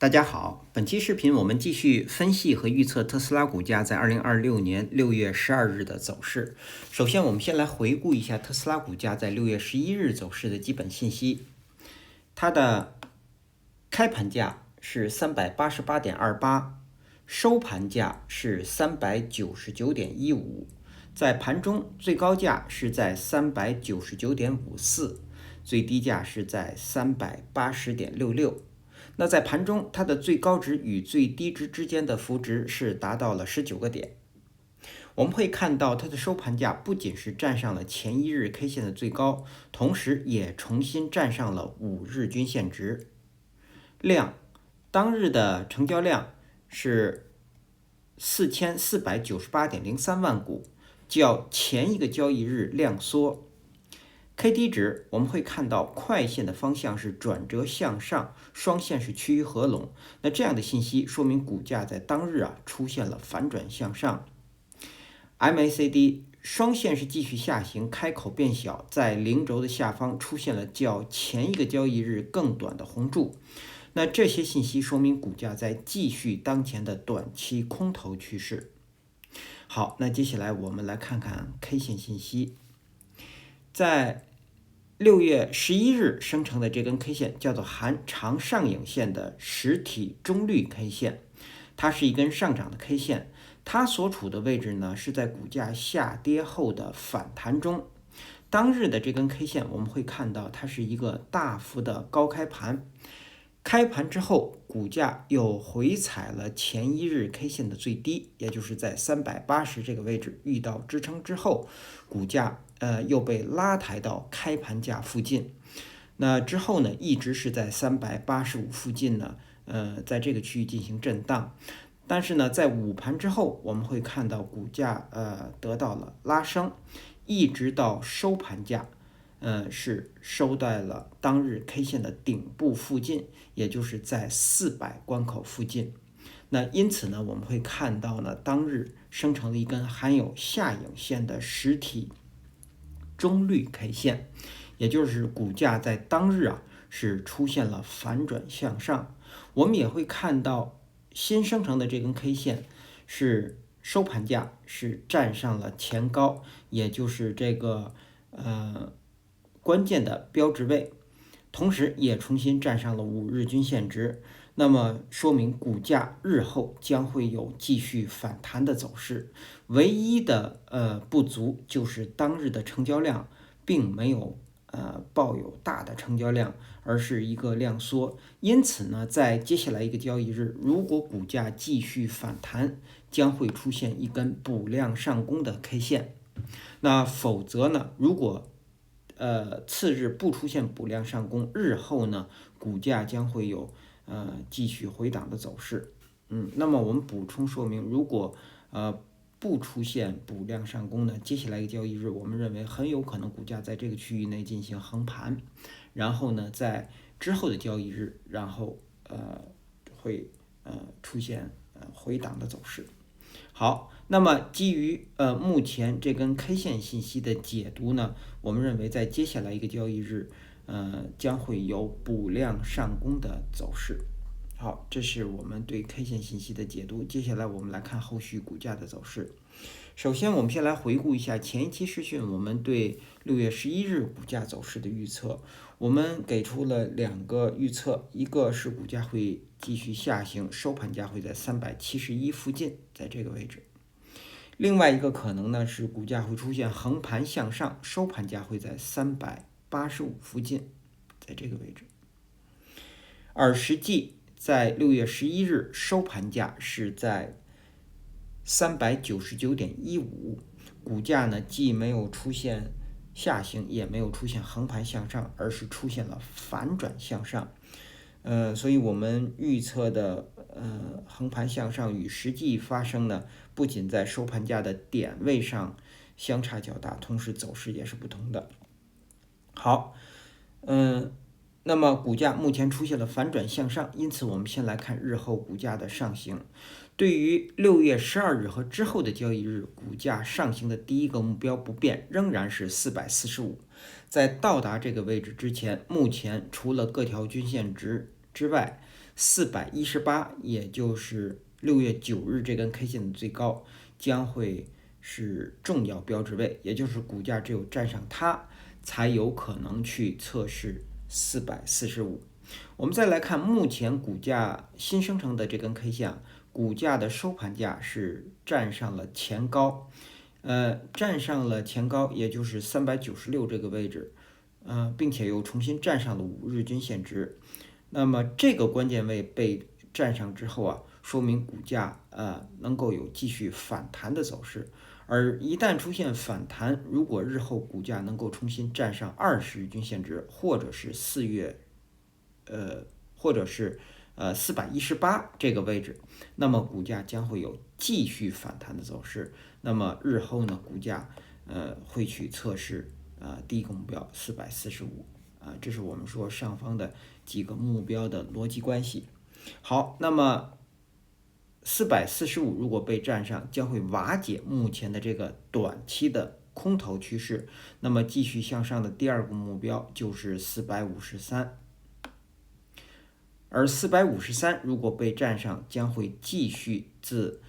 大家好，本期视频我们继续分析和预测特斯拉股价在2026年6月12日的走势。首先，我们先来回顾一下特斯拉股价在6月11日走势的基本信息。它的开盘价是388.28，收盘价是399.15，在盘中最高价是在399.54，最低价是在380.66。那在盘中，它的最高值与最低值之间的幅值是达到了19个点。我们会看到它的收盘价不仅是站上了前一日 K 线的最高，同时也重新站上了5日均线值。当日的成交量是4498.03万股，较前一个交易日量缩。KD 值我们会看到快线的方向是转折向上，双线是趋于合拢。那这样的信息说明股价在当日出现了反转向上。MACD 双线是继续下行，开口变小，在零轴的下方出现了较前一个交易日更短的红柱。那这些信息说明股价在继续当前的短期空头趋势。好，那接下来我们来看看 K 线信息。在6月11日生成的这根 K 线叫做含长上影线的实体中绿 K 线，它是一根上涨的 K 线，它所处的位置呢是在股价下跌后的反弹中。当日的这根 K 线我们会看到它是一个大幅的高开盘，开盘之后股价又回踩了前一日 K 线的最低，也就是在380这个位置遇到支撑之后，股价又被拉抬到开盘价附近。那之后呢，一直是在385附近呢，在这个区域进行震荡。但是呢，在午盘之后，我们会看到股价得到了拉升，一直到收盘价，是收在了当日 K 线的顶部附近，也就是在400关口附近。那因此呢，我们会看到呢，当日生成了一根含有下影线的实体中绿 K 线，也就是股价在当日是出现了反转向上。我们也会看到新生成的这根 K 线是收盘价是站上了前高，也就是这个关键的标志位，同时也重新站上了5日均线值。那么说明股价日后将会有继续反弹的走势。唯一的不足就是当日的成交量并没有抱有大的成交量，而是一个量缩。因此呢，在接下来一个交易日，如果股价继续反弹，将会出现一根补量上攻的 K 线。那否则呢，如果次日不出现补量上攻，日后呢股价将会有继续回档的走势。那么我们补充说明，如果不出现补量上攻呢，接下来一个交易日，我们认为很有可能股价在这个区域内进行横盘，然后呢，在之后的交易日，然后会出现回档的走势。好，那么基于目前这根 K 线信息的解读呢，我们认为在接下来一个交易日，将会有补量上攻的走势。好，这是我们对 K 线信息的解读。接下来我们来看后续股价的走势。首先，我们先来回顾一下前一期视讯我们对6月11日股价走势的预测。我们给出了2个预测，一个是股价会继续下行，收盘价会在371附近，在这个位置。另外一个可能呢是股价会出现横盘向上，收盘价会在385附近，在这个位置。而实际在6月11日收盘价是在399.15，股价呢既没有出现下行，也没有出现横盘向上，而是出现了反转向上。所以我们预测的横盘向上与实际发生呢，不仅在收盘价的点位上相差较大，同时走势也是不同的。好，那么股价目前出现了反转向上，因此我们先来看日后股价的上行。对于6月12日和之后的交易日，股价上行的第一个目标不变，仍然是445。在到达这个位置之前，目前除了各条均线值之外418，也就是6月9日这根 K 线的最高，将会是重要标志位，也就是股价只有站上它，才有可能去测试445。我们再来看目前股价新生成的这根 K 线，股价的收盘价是站上了前高，站上了前高，也就是396这个位置，并且又重新站上了5日均线值。那么这个关键位被站上之后啊，说明股价能够有继续反弹的走势。而一旦出现反弹，如果日后股价能够重新站上20日均线值，或者是418这个位置，那么股价将会有继续反弹的走势。那么日后呢，股价会去测试第一个目标445这是我们说上方的几个目标的逻辑关系。好，那么445如果被站上，将会瓦解目前的这个短期的空头趋势，那么继续向上的第二个目标就是453。而453如果被站上，将会继续自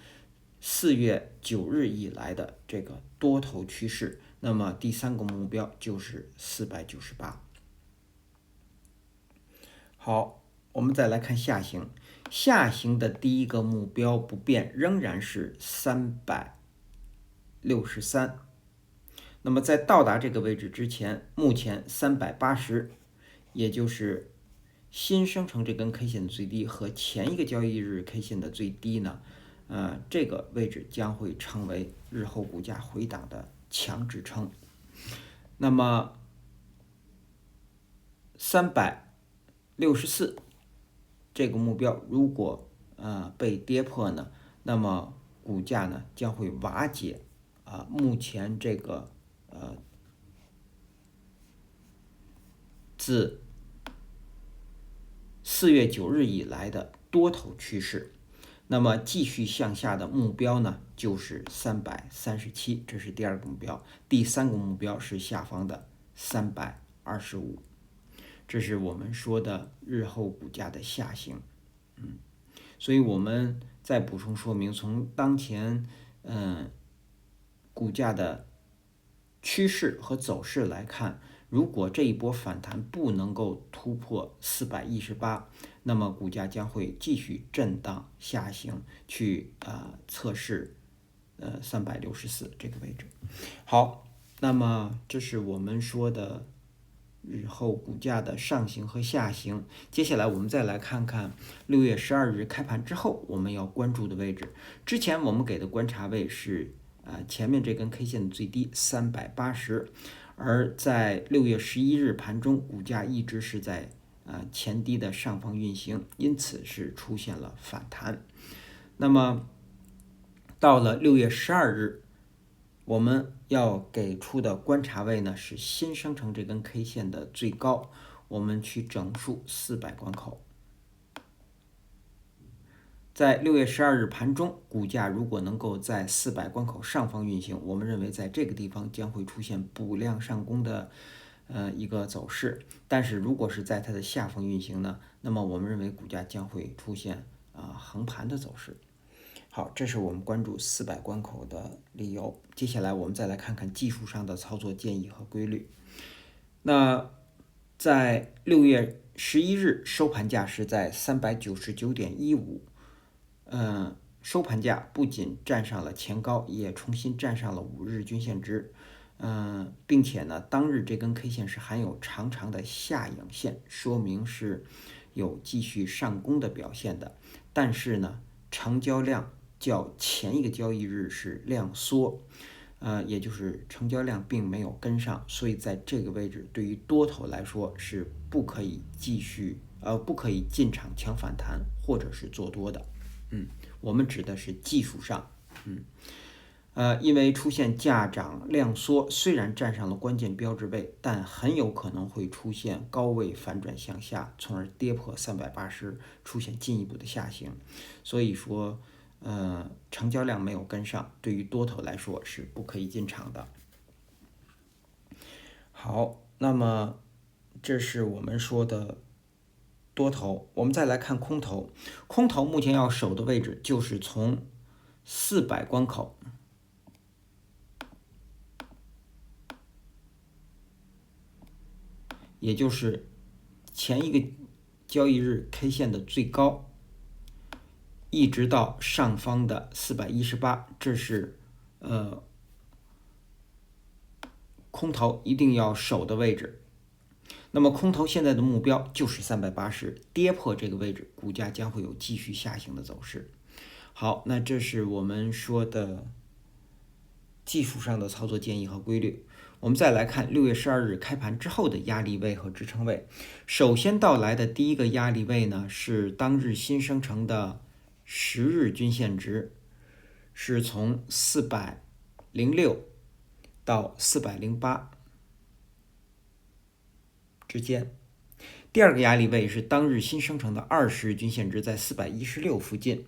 4月9日以来的这个多头趋势，那么第三个目标就是498。好，我们再来看下行，下行的第一个目标不变，仍然是363。那么在到达这个位置之前，目前380，也就是新生成这根 K 线的最低和前一个交易日 K 线的最低呢，这个位置将会成为日后股价回档的强支撑。那么364这个目标如果被跌破呢，那么股价呢将会瓦解目前这个自4月9日以来的多头趋势。那么继续向下的目标呢就是337，这是第二个目标。第三个目标是下方的325，这是我们说的日后股价的下行。所以我们再补充说明，从当前股价的趋势和走势来看，如果这一波反弹不能够突破418，那么股价将会继续震荡下行，去测试364这个位置。好，那么这是我们说的日后股价的上行和下行。接下来我们再来看看6月12日开盘之后我们要关注的位置。之前我们给的观察位是前面这根 K 线的最低380，而在6月11日盘中，股价一直是在前低的上方运行，因此是出现了反弹。那么到了6月12日，我们要给出的观察位呢是新生成这根 K 线的最高，我们去整数400关口。在6月12日盘中，股价如果能够在400关口上方运行，我们认为在这个地方将会出现补量上攻的一个走势。但是如果是在它的下方运行呢，那么我们认为股价将会出现横盘的走势。好，这是我们关注400关口的理由。接下来我们再来看看技术上的操作建议和规律。那在6月11日收盘价是在399.15。收盘价不仅站上了前高，也重新站上了5日均线值，并且呢，当日这根 K 线是含有长长的下影线，说明是有继续上攻的表现的。但是呢，成交量较前一个交易日是量缩，也就是成交量并没有跟上，所以在这个位置对于多头来说是不可以进场抢反弹或者是做多的。我们指的是技术上，因为出现价涨量缩，虽然站上了关键标志位，但很有可能会出现高位反转向下，从而跌破380，出现进一步的下行。所以说，成交量没有跟上，对于多头来说是不可以进场的。好，那么这是我们说的多头。我们再来看空头，空头目前要守的位置就是从400关口，也就是前一个交易日 K 线的最高，一直到上方的418，这是空头一定要守的位置。那么空头现在的目标就是380，跌破这个位置，股价将会有继续下行的走势。好，那这是我们说的技术上的操作建议和规律。我们再来看6月12日开盘之后的压力位和支撑位。首先到来的第一个压力位呢，是当日新生成的10日均线值，是从406到408之间。第二个压力位是当日新生成的20日均线值，在416附近。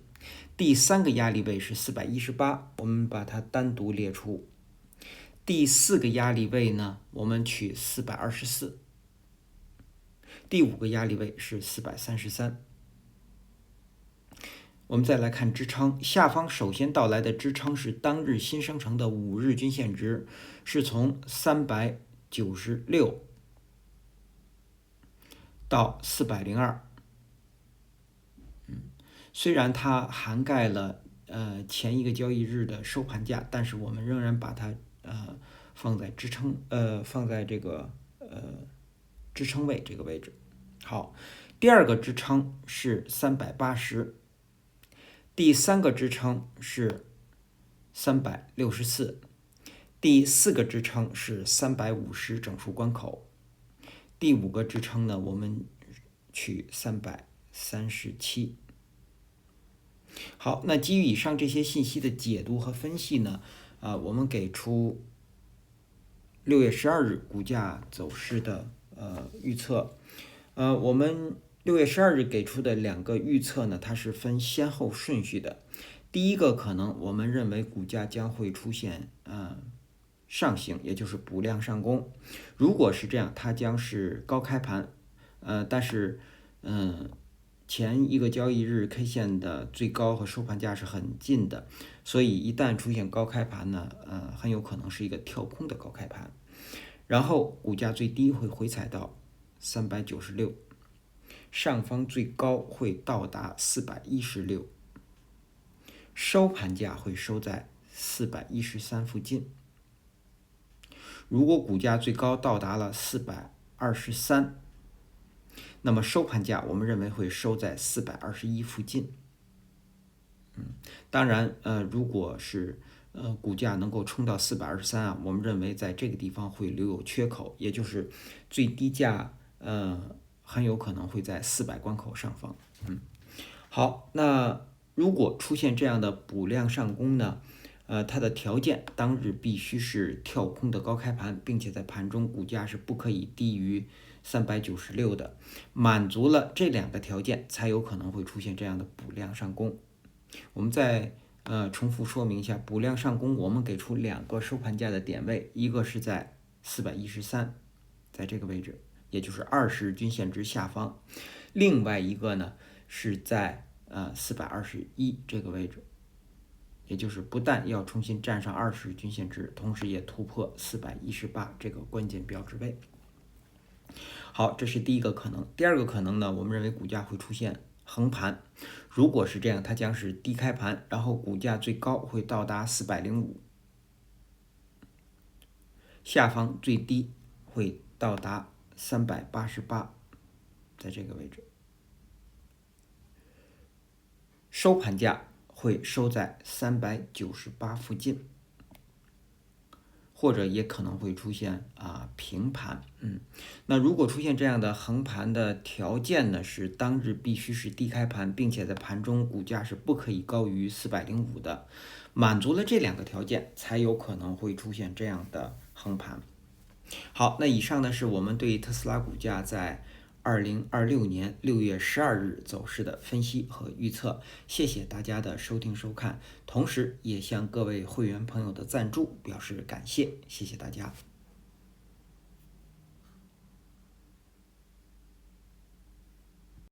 第三个压力位是418，我们把它单独列出。第四个压力位呢，我们取424。第五个压力位是433。我们再来看支撑，下方首先到来的支撑是当日新生成的5日均线值，是从396到402。虽然它涵盖了前一个交易日的收盘价，但是我们仍然把它放在支撑放在这个支撑位这个位置。好，第二个支撑是380，第三个支撑是364，第四个支撑是350整数关口，第五个支撑呢，我们取337。好，那基于以上这些信息的解读和分析呢，我们给出6月12日股价走势的预测。我们6月12日给出的两个预测呢，它是分先后顺序的。第一个可能我们认为股价将会出现上行，也就是补量上攻。如果是这样，它将是高开盘，但是前一个交易日 K 线的最高和收盘价是很近的，所以一旦出现高开盘呢，很有可能是一个跳空的高开盘，然后股价最低会回踩到396，上方最高会到达416，收盘价会收在413附近。如果股价最高到达了423，那么收盘价我们认为会收在421附近。当然，如果是股价能够冲到423我们认为在这个地方会留有缺口，也就是最低价很有可能会在400关口上方。好，那如果出现这样的补量上攻呢，它的条件当日必须是跳空的高开盘，并且在盘中股价是不可以低于396的，满足了这两个条件，才有可能会出现这样的补量上攻。我们再重复说明一下，补量上攻我们给出两个收盘价的点位，一个是在413，在这个位置，也就是20日均线值下方；另外一个呢是在421这个位置，也就是不但要重新站上20日均线值，同时也突破418这个关键标志位。好，这是第一个可能。第二个可能呢，我们认为股价会出现横盘。如果是这样，它将是低开盘，然后股价最高会到达405，下方最低会到达388，在这个位置，收盘价会收在398附近。或者也可能会出现平盘。那如果出现这样的横盘的条件呢，是当日必须是低开盘，并且在盘中股价是不可以高于405的，满足了这两个条件，才有可能会出现这样的横盘。好，那以上呢是我们对特斯拉股价在2026年6月12日走势的分析和预测，谢谢大家的收听收看，同时也向各位会员朋友的赞助表示感谢，谢谢大家。